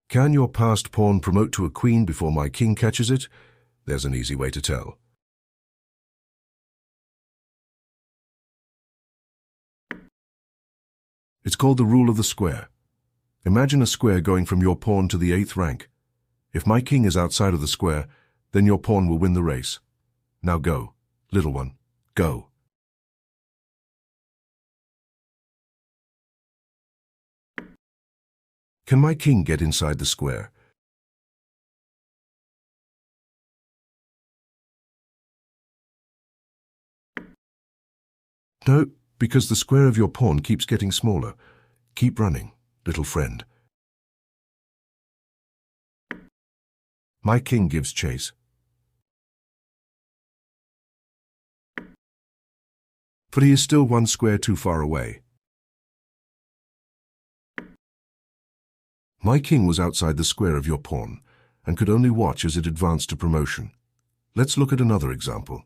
Can your passed pawn promote to a queen before my king catches it? There's an easy way to tell. It's called the rule of the square. Imagine a square going from your pawn to the 8th rank. If my king is outside of the square, then your pawn will win the race. Now go, little one, go. Can my king get inside the square? No, because the square of your pawn keeps getting smaller. Keep running, little friend. My king gives chase. But he is still one square too far away. My king was outside the square of your pawn and could only watch as it advanced to promotion. Let's look at another example.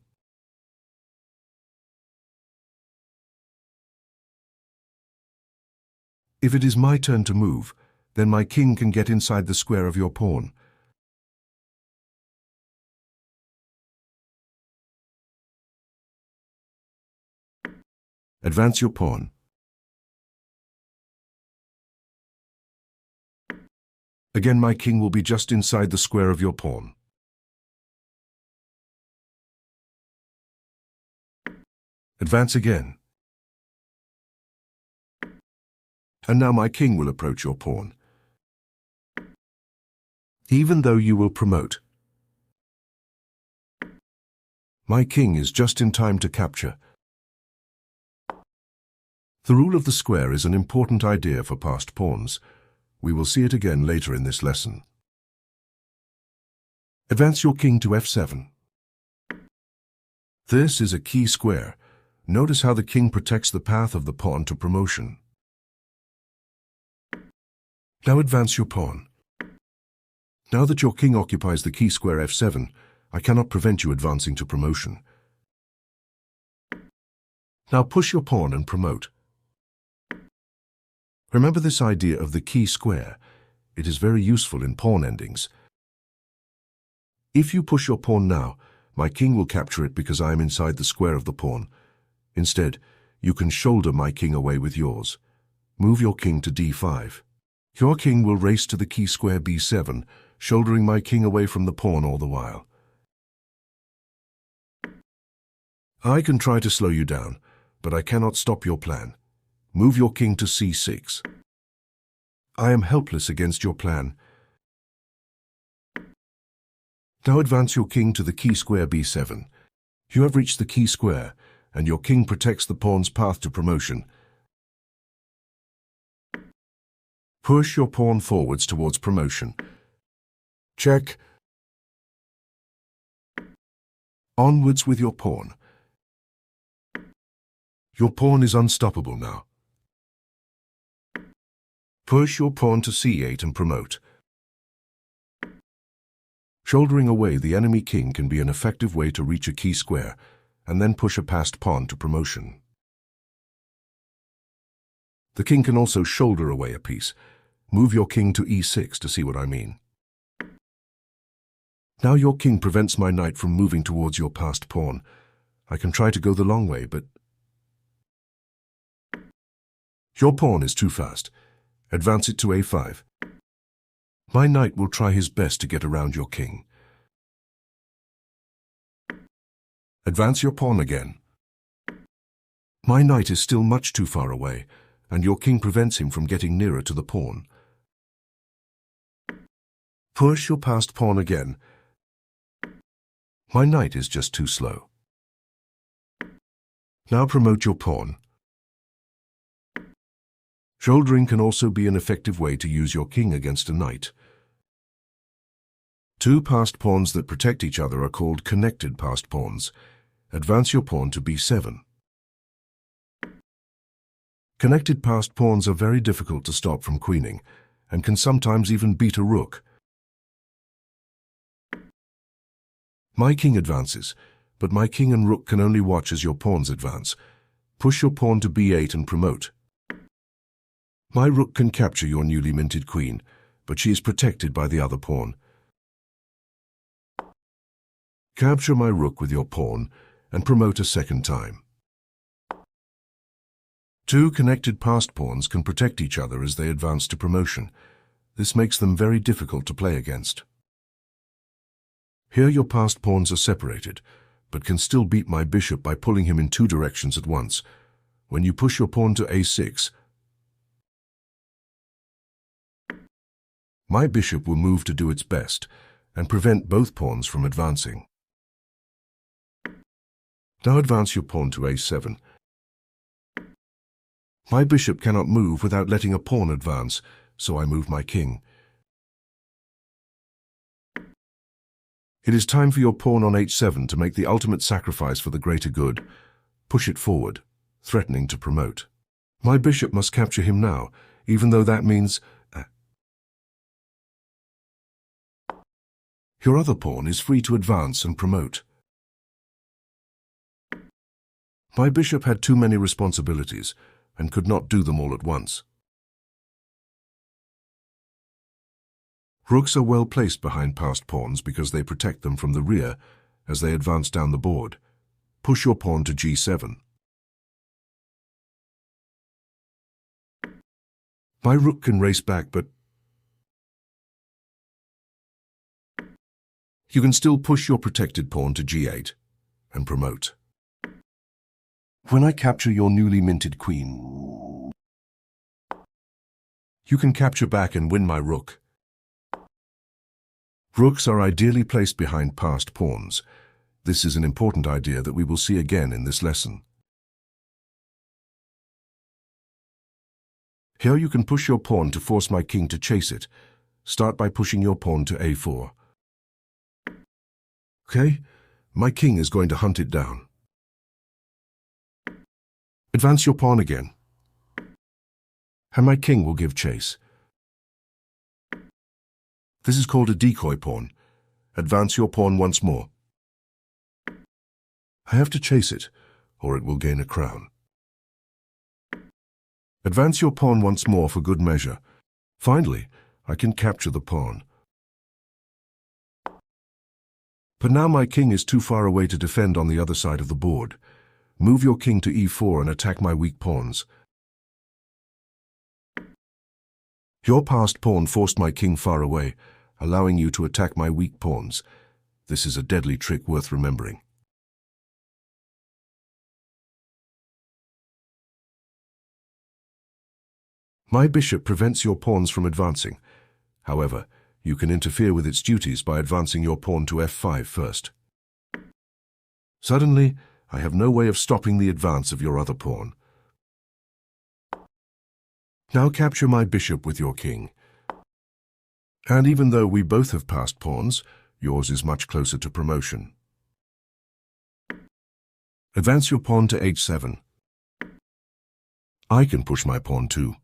If it is my turn to move, then my king can get inside the square of your pawn. Advance your pawn. Again, my king will be just inside the square of your pawn. Advance again. And now my king will approach your pawn. Even though you will promote, my king is just in time to capture. The rule of the square is an important idea for passed pawns. We will see it again later in this lesson. Advance your king to f7. This is a key square. Notice how the king protects the path of the pawn to promotion. Now advance your pawn. Now that your king occupies the key square f7, I cannot prevent you advancing to promotion. Now push your pawn and promote. Remember this idea of the key square. It is very useful in pawn endings. If you push your pawn now, my king will capture it because I am inside the square of the pawn. Instead, you can shoulder my king away with yours. Move your king to d5. Your king will race to the key square b7, shouldering my king away from the pawn all the while. I can try to slow you down, but I cannot stop your plan. Move your king to c6. I am helpless against your plan. Now advance your king to the key square b7. You have reached the key square, and your king protects the pawn's path to promotion. Push your pawn forwards towards promotion. Check. Onwards with your pawn. Your pawn is unstoppable now. Push your pawn to c8 and promote. Shouldering away the enemy king can be an effective way to reach a key square, and then push a passed pawn to promotion. The king can also shoulder away a piece. Move your king to e6 to see what I mean. Now your king prevents my knight from moving towards your passed pawn. I can try to go the long way, but your pawn is too fast. Advance it to a5. My knight will try his best to get around your king. Advance your pawn again. My knight is still much too far away, and your king prevents him from getting nearer to the pawn. Push your passed pawn again. My knight is just too slow. Now promote your pawn. Shouldering can also be an effective way to use your king against a knight. Two passed pawns that protect each other are called connected passed pawns. Advance your pawn to b7. Connected passed pawns are very difficult to stop from queening, and can sometimes even beat a rook. My king advances, but my king and rook can only watch as your pawns advance. Push your pawn to b8 and promote. My rook can capture your newly minted queen, but she is protected by the other pawn. Capture my rook with your pawn and promote a second time. Two connected passed pawns can protect each other as they advance to promotion. This makes them very difficult to play against. Here your passed pawns are separated, but can still beat my bishop by pulling him in two directions at once. When you push your pawn to a6, my bishop will move to do its best and prevent both pawns from advancing. Now advance your pawn to a7. My bishop cannot move without letting a pawn advance, so I move my king. It is time for your pawn on h7 to make the ultimate sacrifice for the greater good. Push it forward, threatening to promote. My bishop must capture him now, even though that means... Your other pawn is free to advance and promote. My bishop had too many responsibilities and could not do them all at once. Rooks are well placed behind passed pawns because they protect them from the rear as they advance down the board. Push your pawn to g7. My rook can race back, but you can still push your protected pawn to g8 and promote. When I capture your newly minted queen, you can capture back and win my rook. Rooks are ideally placed behind passed pawns. This is an important idea that we will see again in this lesson. Here you can push your pawn to force my king to chase it. Start by pushing your pawn to a4. Okay, my king is going to hunt it down. Advance your pawn again, and my king will give chase. This is called a decoy pawn. Advance your pawn once more. I have to chase it, or it will gain a crown. Advance your pawn once more for good measure. Finally, I can capture the pawn. But now my king is too far away to defend on the other side of the board. Move your king to e4 and attack my weak pawns. Your passed pawn forced my king far away, allowing you to attack my weak pawns. This is a deadly trick worth remembering. My bishop prevents your pawns from advancing. However, you can interfere with its duties by advancing your pawn to f5 first. Suddenly, I have no way of stopping the advance of your other pawn. Now capture my bishop with your king. And even though we both have passed pawns, yours is much closer to promotion. Advance your pawn to h7. I can push my pawn too.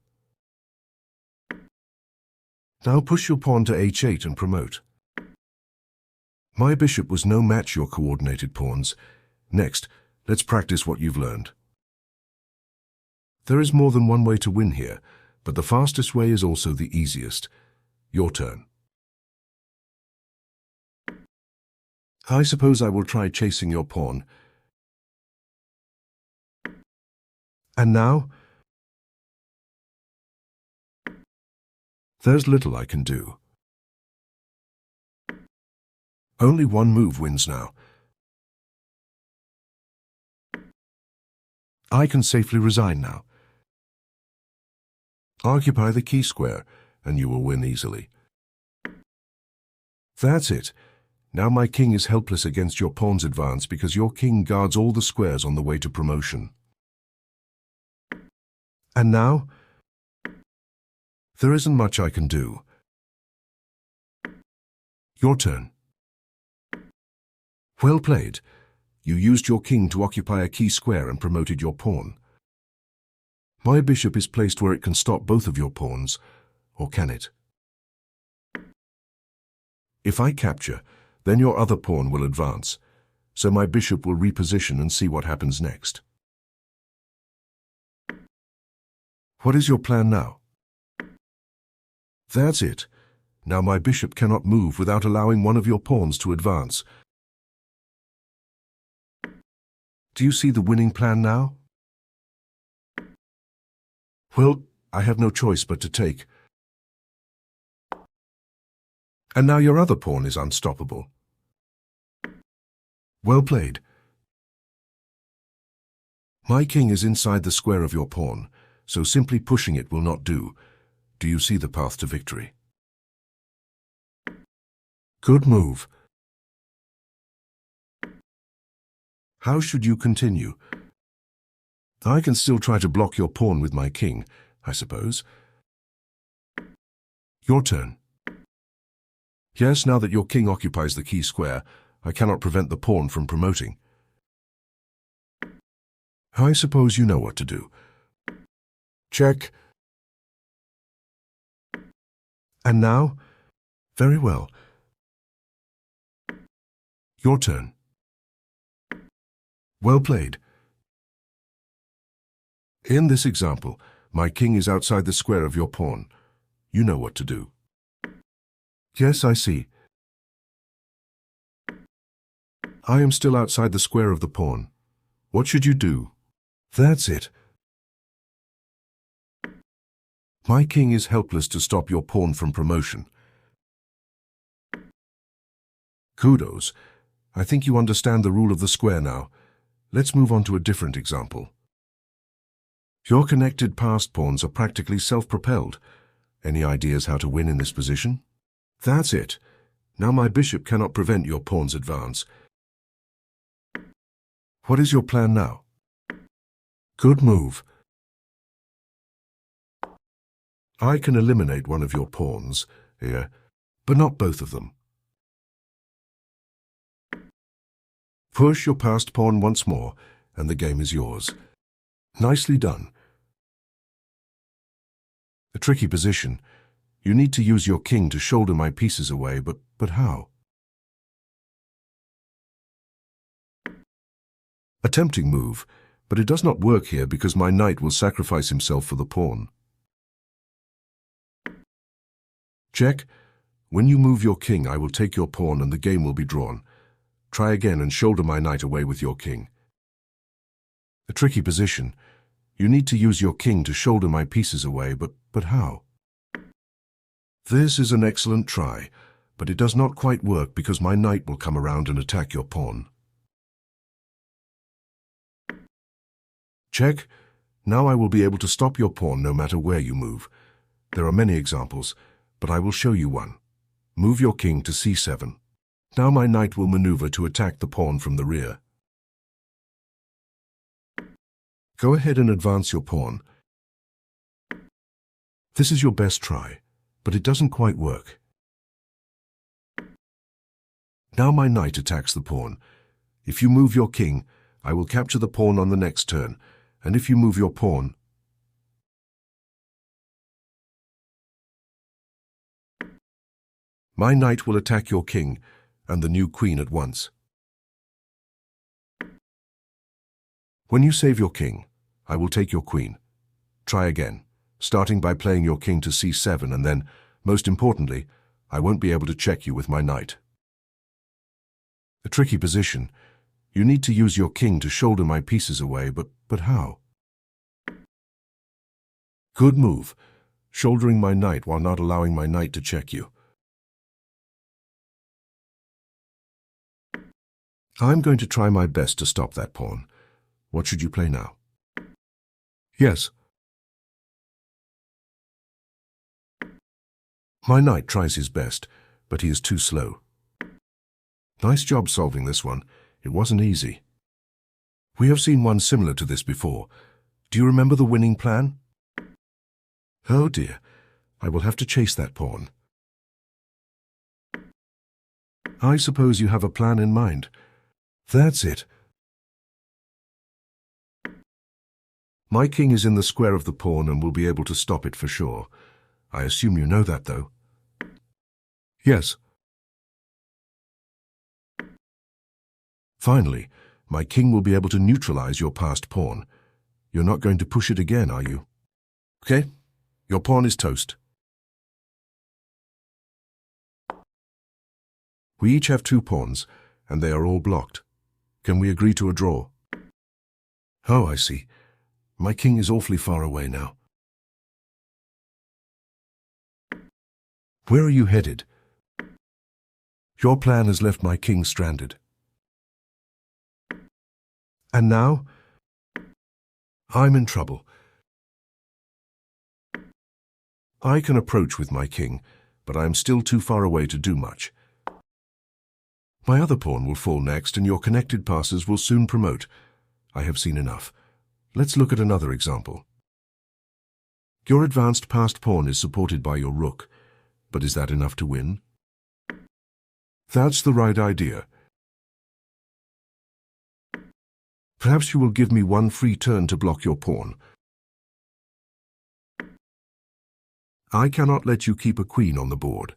Now push your pawn to h8 and promote. My bishop was no match your coordinated pawns. Next, let's practice what you've learned. There is more than one way to win here, but the fastest way is also the easiest. Your turn. I suppose I will try chasing your pawn. And now? There's little I can do. Only one move wins now. I can safely resign now. Occupy the key square, and you will win easily. That's it. Now my king is helpless against your pawn's advance because your king guards all the squares on the way to promotion. And now? There isn't much I can do. Your turn. Well played. You used your king to occupy a key square and promoted your pawn. My bishop is placed where it can stop both of your pawns, or can it? If I capture, then your other pawn will advance, so my bishop will reposition and see what happens next. What is your plan now? That's it. Now my bishop cannot move without allowing one of your pawns to advance. Do you see the winning plan now? Well, I have no choice but to take. And now your other pawn is unstoppable. Well played. My king is inside the square of your pawn, so simply pushing it will not do. Do you see the path to victory? Good move. How should you continue? I can still try to block your pawn with my king, I suppose. Your turn. Yes, now that your king occupies the key square, I cannot prevent the pawn from promoting. I suppose you know what to do. Check. And now? Very well. Your turn. Well played. In this example, my king is outside the square of your pawn. You know what to do. Yes, I see. I am still outside the square of the pawn. What should you do? That's it. My king is helpless to stop your pawn from promotion. Kudos. I think you understand the rule of the square now. Let's move on to a different example. Your connected passed pawns are practically self-propelled. Any ideas how to win in this position? That's it. Now my bishop cannot prevent your pawn's advance. What is your plan now? Good move. I can eliminate one of your pawns here, but not both of them. Push your passed pawn once more, and the game is yours. Nicely done. A tricky position. You need to use your king to shoulder my pieces away, but how? A tempting move, but it does not work here because my knight will sacrifice himself for the pawn. Check. When you move your king, I will take your pawn and the game will be drawn. Try again and shoulder my knight away with your king. A tricky position. You need to use your king to shoulder my pieces away, but how? This is an excellent try, but it does not quite work because my knight will come around and attack your pawn. Check. Now I will be able to stop your pawn no matter where you move. There are many examples, but I will show you one. Move your king to c7. Now my knight will maneuver to attack the pawn from the rear. Go ahead and advance your pawn. This is your best try, but it doesn't quite work. Now my knight attacks the pawn. If you move your king, I will capture the pawn on the next turn, and if you move your pawn, my knight will attack your king and the new queen at once. When you save your king, I will take your queen. Try again, starting by playing your king to c7, and then, most importantly, I won't be able to check you with my knight. A tricky position. You need to use your king to shoulder my pieces away, but how? Good move, shouldering my knight while not allowing my knight to check you. I'm going to try my best to stop that pawn. What should you play now? Yes. My knight tries his best, but he is too slow. Nice job solving this one. It wasn't easy. We have seen one similar to this before. Do you remember the winning plan? Oh dear, I will have to chase that pawn. I suppose you have a plan in mind. That's it. My king is in the square of the pawn and will be able to stop it for sure. I assume you know that, though. Yes. Finally, my king will be able to neutralize your passed pawn. You're not going to push it again, are you? Okay, your pawn is toast. We each have 2 pawns, and they are all blocked. Can we agree to a draw? Oh, I see. My king is awfully far away now. Where are you headed? Your plan has left my king stranded. And now? I'm in trouble. I can approach with my king, but I am still too far away to do much. My other pawn will fall next, and your connected passes will soon promote. I have seen enough. Let's look at another example. Your advanced passed pawn is supported by your rook, but is that enough to win? That's the right idea. Perhaps you will give me 1 free turn to block your pawn. I cannot let you keep a queen on the board.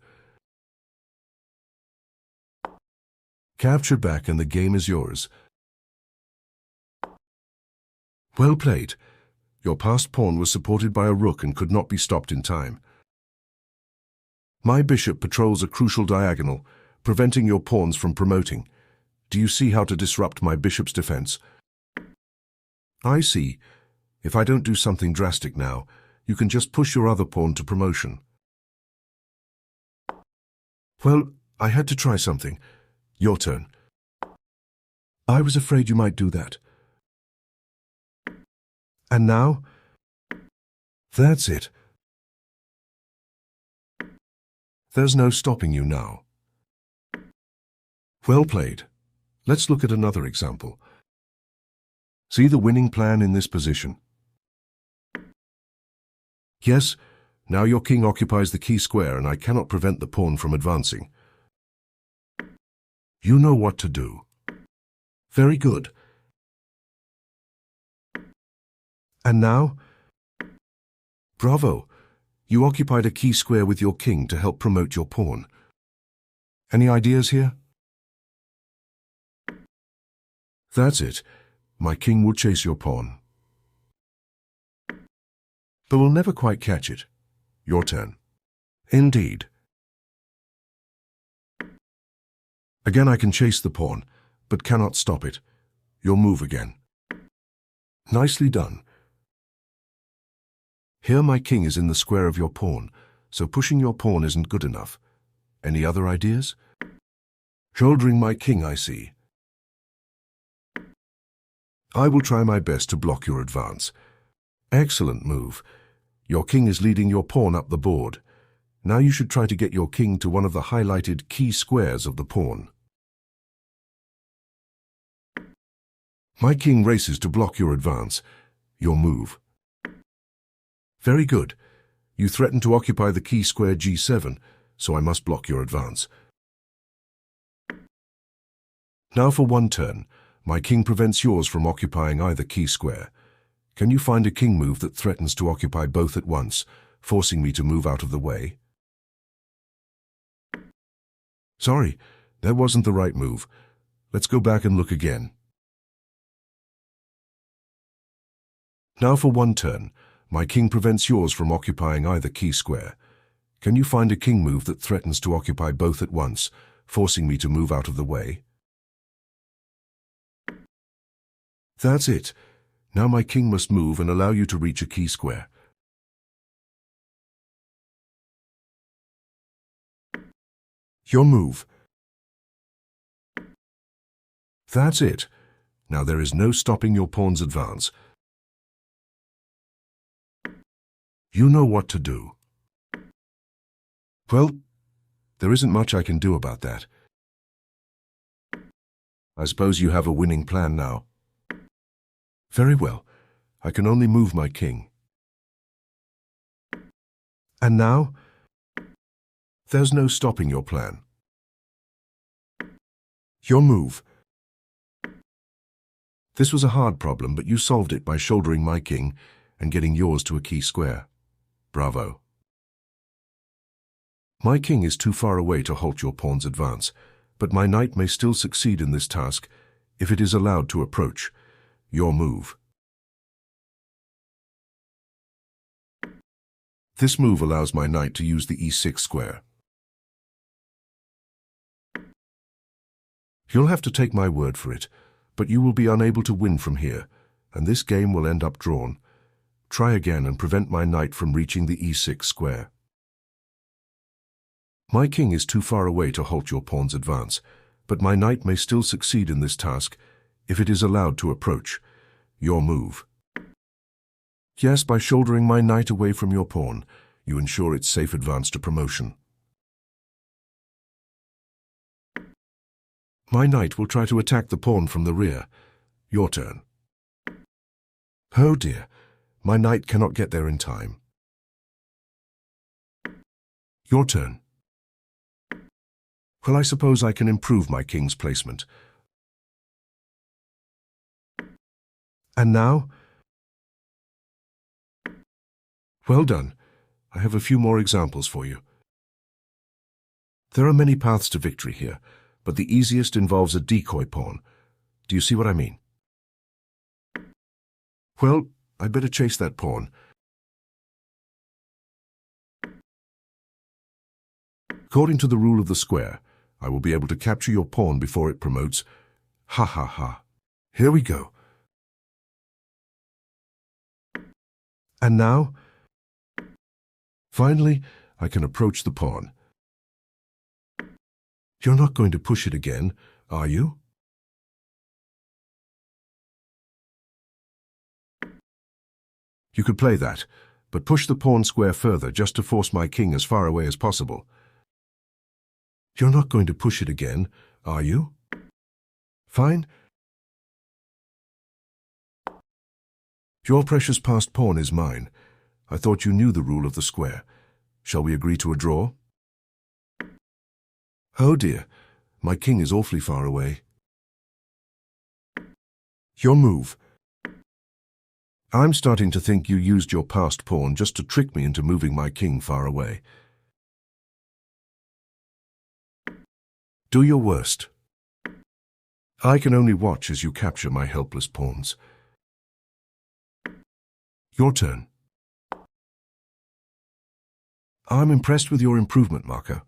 Capture back and the game is yours. Well played. Your passed pawn was supported by a rook and could not be stopped in time. My bishop patrols a crucial diagonal, preventing your pawns from promoting. Do you see how to disrupt my bishop's defense? I see. If I don't do something drastic now, you can just push your other pawn to promotion. Well, I had to try something. Your turn. I was afraid you might do that. And now? That's it. There's no stopping you now. Well played. Let's look at another example. See the winning plan in this position? Yes, now your king occupies the key square and I cannot prevent the pawn from advancing. You know what to do. Very good. And now? Bravo! You occupied a key square with your king to help promote your pawn. Any ideas here? That's it. My king will chase your pawn. But will never quite catch it. Your turn. Indeed. Again I can chase the pawn, but cannot stop it. Your move again. Nicely done. Here my king is in the square of your pawn, so pushing your pawn isn't good enough. Any other ideas? Shouldering my king, I see. I will try my best to block your advance. Excellent move. Your king is leading your pawn up the board. Now you should try to get your king to one of the highlighted key squares of the pawn. My king races to block your advance. Your move. Very good. You threaten to occupy the key square G7, so I must block your advance. Now for 1 turn. My king prevents yours from occupying either key square. Can you find a king move that threatens to occupy both at once, forcing me to move out of the way? Sorry, that wasn't the right move. Let's go back and look again. Now for 1 turn. My king prevents yours from occupying either key square. Can you find a king move that threatens to occupy both at once, forcing me to move out of the way? That's it. Now my king must move and allow you to reach a key square. Your move. That's it. Now there is no stopping your pawn's advance. You know what to do. Well, there isn't much I can do about that. I suppose you have a winning plan now. Very well. I can only move my king. And now? There's no stopping your plan. Your move. This was a hard problem, but you solved it by shouldering my king and getting yours to a key square. Bravo. My king is too far away to halt your pawn's advance, but my knight may still succeed in this task if it is allowed to approach. Your move. This move allows my knight to use the e6 square. You'll have to take my word for it, but you will be unable to win from here, and this game will end up drawn. Try again and prevent my knight from reaching the e6 square. My king is too far away to halt your pawn's advance, but my knight may still succeed in this task if it is allowed to approach. Your move. Yes, by shouldering my knight away from your pawn, you ensure its safe advance to promotion. My knight will try to attack the pawn from the rear. Your turn. Oh dear, my knight cannot get there in time. Your turn. Well, I suppose I can improve my king's placement. And now? Well done. I have a few more examples for you. There are many paths to victory here, but the easiest involves a decoy pawn. Do you see what I mean? Well, I'd better chase that pawn. According to the rule of the square, I will be able to capture your pawn before it promotes. Ha ha ha. Here we go. And now? Finally, I can approach the pawn. You're not going to push it again, are you? You could play that, but push the pawn square further just to force my king as far away as possible. You're not going to push it again, are you? Fine. Your precious passed pawn is mine. I thought you knew the rule of the square. Shall we agree to a draw? Oh dear, my king is awfully far away. Your move. I'm starting to think you used your passed pawn just to trick me into moving my king far away. Do your worst. I can only watch as you capture my helpless pawns. Your turn. I'm impressed with your improvement, Marco.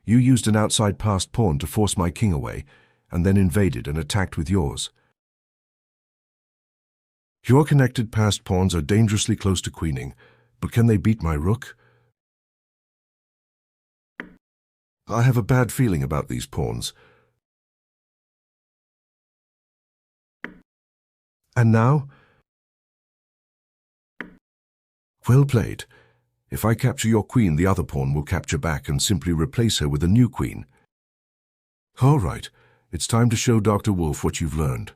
You used an outside passed pawn to force my king away, and then invaded and attacked with yours. Your connected passed pawns are dangerously close to queening, but can they beat my rook? I have a bad feeling about these pawns. And now? Well played. If I capture your queen, the other pawn will capture back and simply replace her with a new queen. All right, it's time to show Dr. Wolf what you've learned.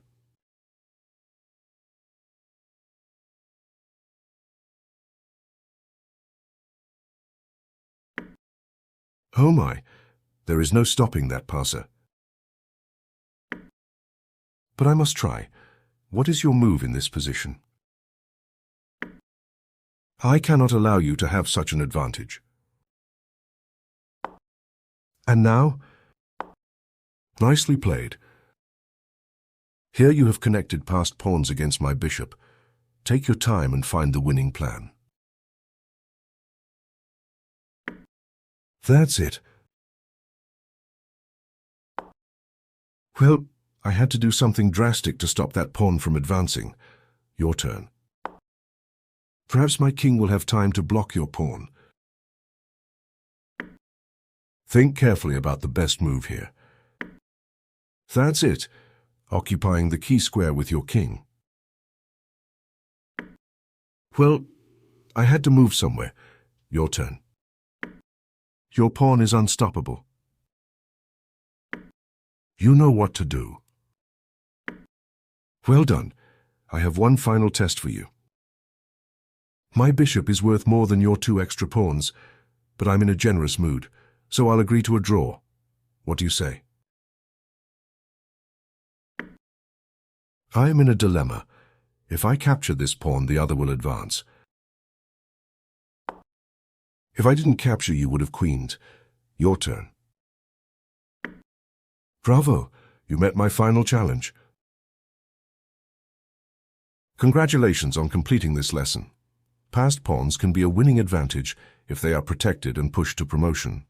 Oh my, there is no stopping that passer. But I must try. What is your move in this position? I cannot allow you to have such an advantage. And now? Nicely played. Here you have connected passed pawns against my bishop. Take your time and find the winning plan. That's it. Well, I had to do something drastic to stop that pawn from advancing. Your turn. Perhaps my king will have time to block your pawn. Think carefully about the best move here. That's it, occupying the key square with your king. Well, I had to move somewhere. Your turn. Your pawn is unstoppable. You know what to do. Well done. I have one final test for you. My bishop is worth more than your 2 extra pawns, but I'm in a generous mood, so I'll agree to a draw. What do you say? I am in a dilemma. If I capture this pawn, the other will advance. If I didn't capture, you would have queened. Your turn. Bravo, you met my final challenge. Congratulations on completing this lesson. Passed pawns can be a winning advantage if they are protected and pushed to promotion.